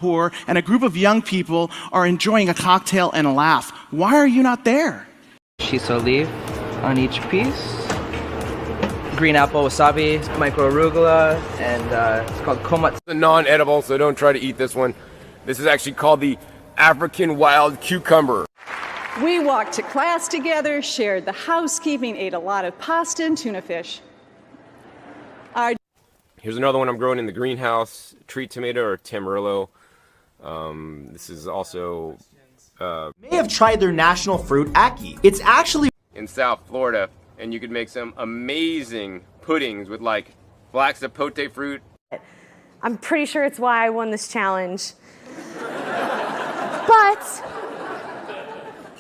Poor and a group of young people are enjoying a cocktail and a laugh. Why are you not there? Shiso leaf on each piece. Green apple wasabi, micro arugula, and it's called komatsu. It's non-edible, so don't try to eat this one. This is actually called the African wild cucumber. We walked to class together, shared the housekeeping, ate a lot of pasta and tuna fish. Here's another one I'm growing in the greenhouse, tree tomato or tamarillo. This is also... may have tried their national fruit, ackee. It's actually... in South Florida, and you could make some amazing puddings with like black zapote fruit. I'm pretty sure it's why I won this challenge. But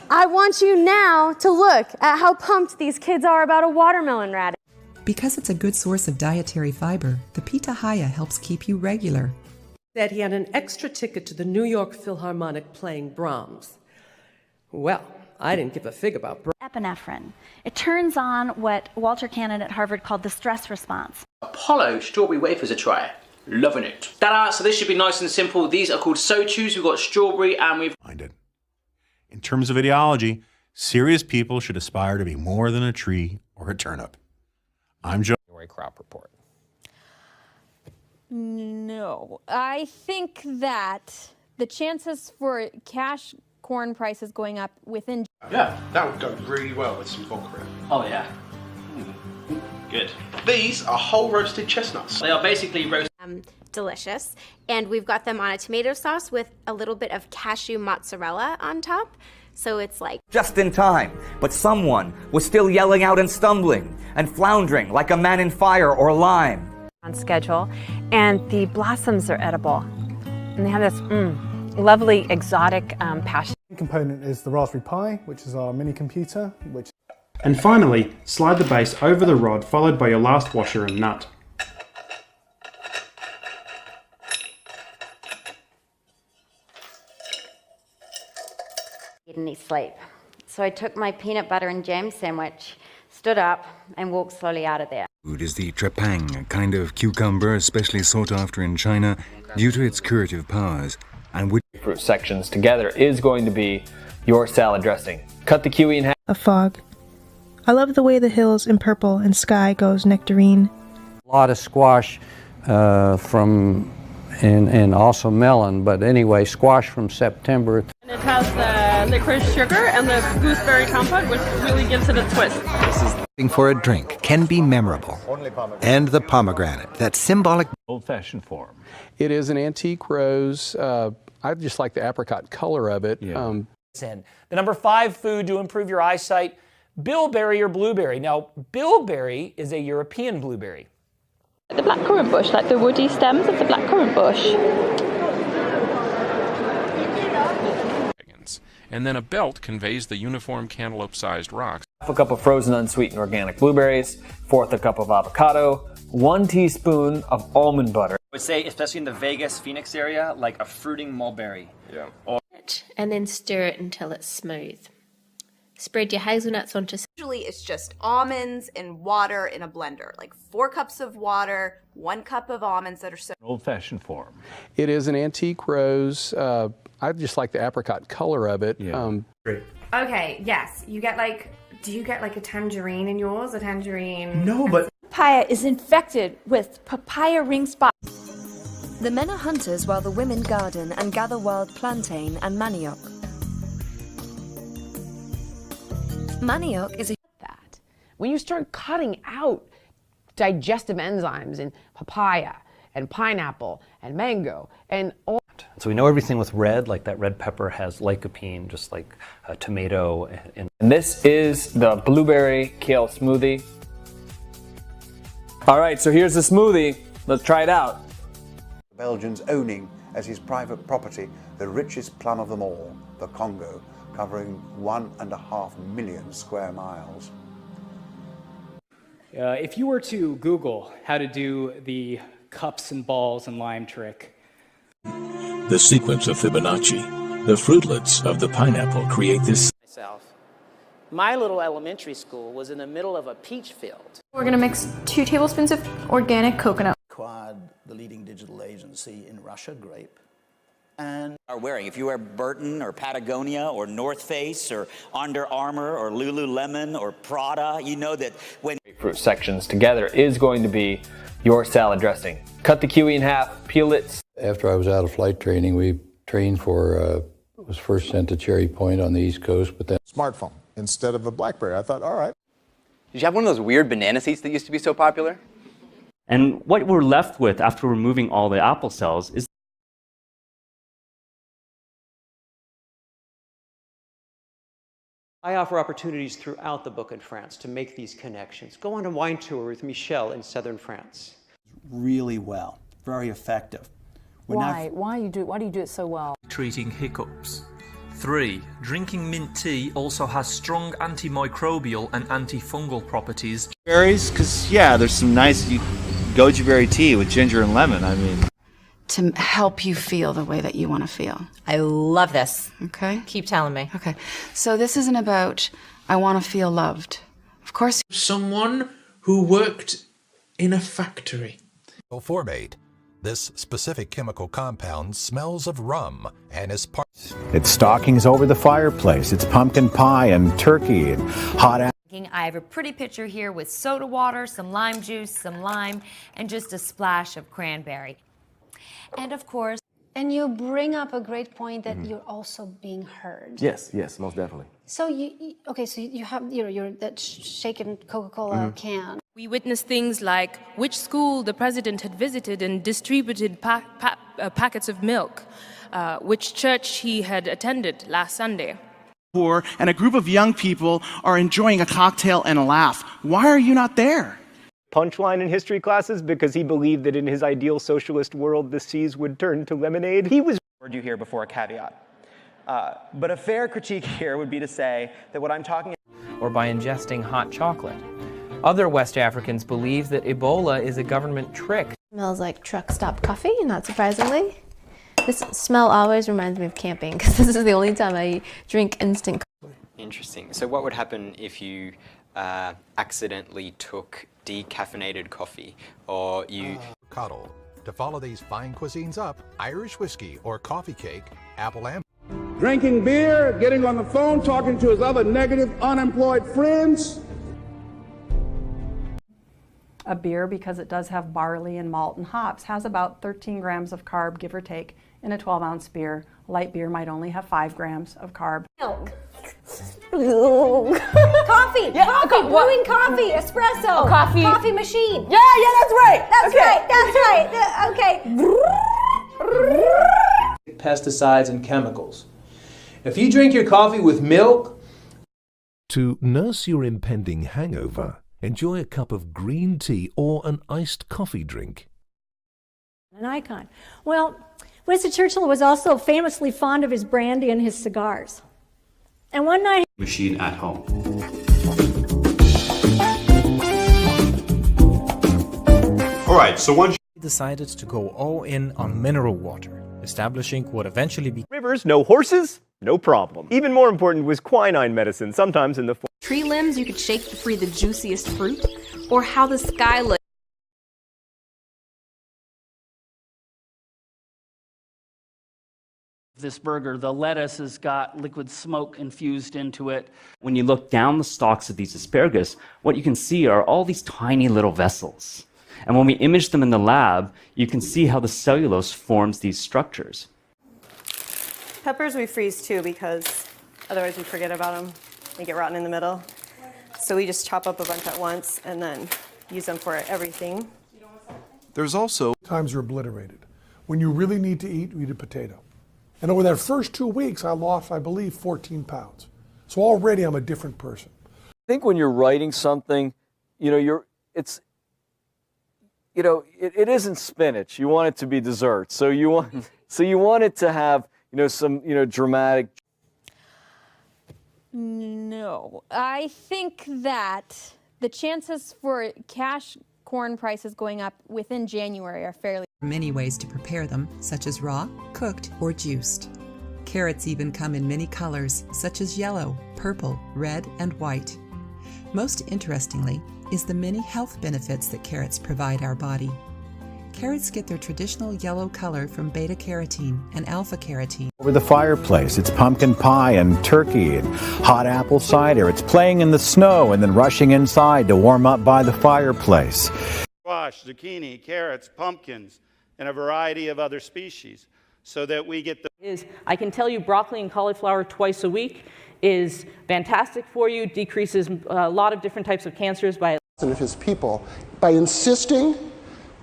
I want you now to look at how pumped these kids are about a watermelon radish. Because it's a good source of dietary fiber, the pitahaya helps keep you regular. That he had an extra ticket to the New York Philharmonic playing Brahms. Well, I didn't give a fig about Brahms. Epinephrine. It turns on what Walter Cannon at Harvard called the stress response. Apollo strawberry wafers a try. Loving it. Ta-da! So this should be nice and simple. These are called sochus. We've got strawberry and we've... In terms of ideology, serious people should aspire to be more than a tree or a turnip. I'm Joe. Crop report. No, I think that the chances for cash corn prices going up within... Yeah, that would go really well with some vodka. Oh yeah. Good. These are whole roasted chestnuts. They are basically roasted. Delicious. And we've got them on a tomato sauce with a little bit of cashew mozzarella on top. So it's like... just in time, but someone was still yelling out and stumbling and floundering like a man in fire or lime. On schedule, and the blossoms are edible. And they have this lovely exotic passion. The component is the Raspberry Pi, which is our mini computer, which... And finally, slide the base over the rod, followed by your last washer and nut. Any sleep. So I took my peanut butter and jam sandwich, stood up, and walked slowly out of there. Food is the trepang, a kind of cucumber especially sought after in China due to its curative powers, and which fruit sections together is going to be your salad dressing. Cut the kiwi in half. A fog. I love the way the hills in purple and sky goes nectarine. A lot of squash and also melon, but anyway, squash from September. And it has the licorice sugar and the gooseberry compote, which really gives it a twist. For a drink can be memorable. And the pomegranate, that symbolic old-fashioned form. It is an antique rose. I just like the apricot color of it. The number 5 food to improve your eyesight, bilberry or blueberry. Now, bilberry is a European blueberry. The blackcurrant bush, like the woody stems of the blackcurrant bush. And then a belt conveys the uniform cantaloupe-sized rocks. Half a cup of frozen unsweetened organic blueberries, 1/4 cup of avocado, 1 teaspoon of almond butter. I would say, especially in the Vegas, Phoenix area, like a fruiting mulberry. Yeah. And then stir it until it's smooth. Spread your hazelnuts onto... Usually it's just almonds and water in a blender, like 4 cups of water, 1 cup of almonds that are so... old-fashioned form. It is an antique rose. I just like the apricot color of it. Okay, yes, you get like... Do you get like a tangerine in yours? A tangerine... No, but... Papaya is infected with papaya ring spot. The men are hunters while the women garden and gather wild plantain and manioc. Manioc is a... When you start cutting out digestive enzymes in papaya and pineapple and mango and all... So we know everything with red, like that red pepper has lycopene, just like a tomato. And this is the blueberry kale smoothie. All right, so here's the smoothie. Let's try it out. Belgians owning as his private property the richest plum of them all, the Congo, covering 1.5 million square miles. If you were to Google how to do the cups and balls and lime trick. The sequence of Fibonacci, the fruitlets of the pineapple create this. My little elementary school was in the middle of a peach field. We're gonna mix 2 tablespoons of organic coconut. Acquired the leading digital agency in Russia, Grape. and are wearing. If you wear Burton or Patagonia or North Face or Under Armour or Lululemon or Prada, you know that when Fruit sections together is going to be your salad dressing. Cut the kiwi in half, peel it. After I was out of flight training, we trained for, was first sent to Cherry Point on the East Coast, but then smartphone instead of a BlackBerry. I thought, all right. Did you have one of those weird banana seats that used to be so popular? And what we're left with after removing all the apple cells is I offer opportunities throughout the book in France to make these connections. Go on a wine tour with Michel in southern France. Really well, very effective. Why do you do it so well? Treating hiccups. 3. Drinking mint tea also has strong antimicrobial and antifungal properties. Berries, because yeah, there's some nice goji berry tea with ginger and lemon. I mean, to help you feel the way that you want to feel. I love this. Okay. Keep telling me. Okay. So this isn't about I want to feel loved. Of course. Someone who worked in a factory. Formate. This specific chemical compound smells of rum and is part. It's stockings over the fireplace. It's pumpkin pie and turkey and hot apples. I have a pretty picture here with soda water, some lime juice, some lime, and just a splash of cranberry. And of course... And you bring up a great point that you're also being heard. Yes, most definitely. So you have your that shaken Coca-Cola can. We witnessed things like which school the president had visited and distributed packets of milk, which church he had attended last Sunday. And a group of young people are enjoying a cocktail and a laugh. Why are you not there? Punchline in history classes because he believed that in his ideal socialist world the seas would turn to lemonade. He was you here before a caveat. But a fair critique here would be to say that what I'm talking or by ingesting hot chocolate. Other West Africans believe that Ebola is a government trick. Smells like truck stop coffee, not surprisingly. This smell always reminds me of camping because this is the only time I drink instant coffee. Interesting. So what would happen if you accidentally took decaffeinated coffee or you... Cuddle. To follow these fine cuisines up, Irish whiskey or coffee cake, apple and... Drinking beer, getting on the phone, talking to his other negative, unemployed friends. A beer, because it does have barley and malt and hops, has about 13 grams of carb, give or take, in a 12-ounce beer. Light beer might only have 5 grams of carb. Milk. Coffee! Yeah, coffee! Brewing coffee! Espresso! Coffee! Coffee machine! Yeah, that's right! That's right! That's right! Okay. Pesticides and chemicals. If you drink your coffee with milk... To nurse your impending hangover, enjoy a cup of green tea or an iced coffee drink. An icon. Well, Winston Churchill was also famously fond of his brandy and his cigars. And one night... Machine at home. All right, so once you decided to go all in on mineral water, establishing what eventually became... Rivers, no horses, no problem. Even more important was quinine medicine, sometimes in the form... Tree limbs you could shake to free the juiciest fruit, or how the sky looks. This burger, the lettuce has got liquid smoke infused into it. When you look down the stalks of these asparagus, what you can see are all these tiny little vessels. And when we image them in the lab, you can see how the cellulose forms these structures. Peppers we freeze too because otherwise we forget about them. They get rotten in the middle. So we just chop up a bunch at once and then use them for everything. There's also times you're obliterated. When you really need to eat, you eat a potato. And over that first 2 weeks, I lost, I believe, 14 pounds. So already I'm a different person. I think when you're writing something, it isn't spinach. You want it to be dessert. So you want it to have, some, dramatic. No, I think that the chances for cash corn prices going up within January are fairly. Many ways to prepare them, such as raw, cooked, or juiced. Carrots even come in many colors, such as yellow, purple, red, and white. Most interestingly is the many health benefits that carrots provide our body. Carrots get their traditional yellow color from beta-carotene and alpha-carotene. Over the fireplace, it's pumpkin pie and turkey and hot apple cider. It's playing in the snow and then rushing inside to warm up by the fireplace. Squash, zucchini, carrots, pumpkins, and a variety of other species so that we get the... I can tell you broccoli and cauliflower twice a week is fantastic for you, decreases a lot of different types of cancers by... ...of his people by insisting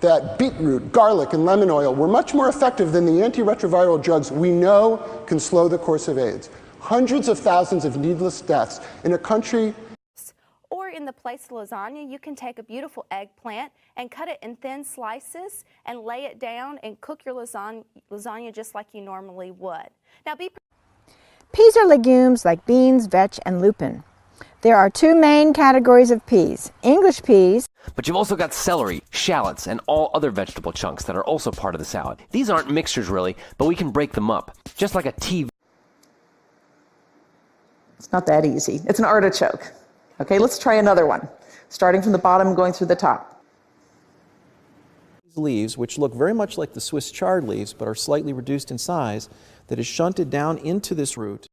that beetroot, garlic, and lemon oil were much more effective than the antiretroviral drugs we know can slow the course of AIDS. Hundreds of thousands of needless deaths in a country. Or in the place of lasagna, you can take a beautiful eggplant and cut it in thin slices and lay it down and cook your lasagna just like you normally would. Now, peas are legumes like beans, vetch, and lupin. There are two main categories of peas, English peas. But you've also got celery, shallots, and all other vegetable chunks that are also part of the salad. These aren't mixtures really, but we can break them up, just like a TV. It's not that easy. It's an artichoke. Okay, let's try another one. Starting from the bottom, going through the top. These leaves, which look very much like the Swiss chard leaves, but are slightly reduced in size, that is shunted down into this root.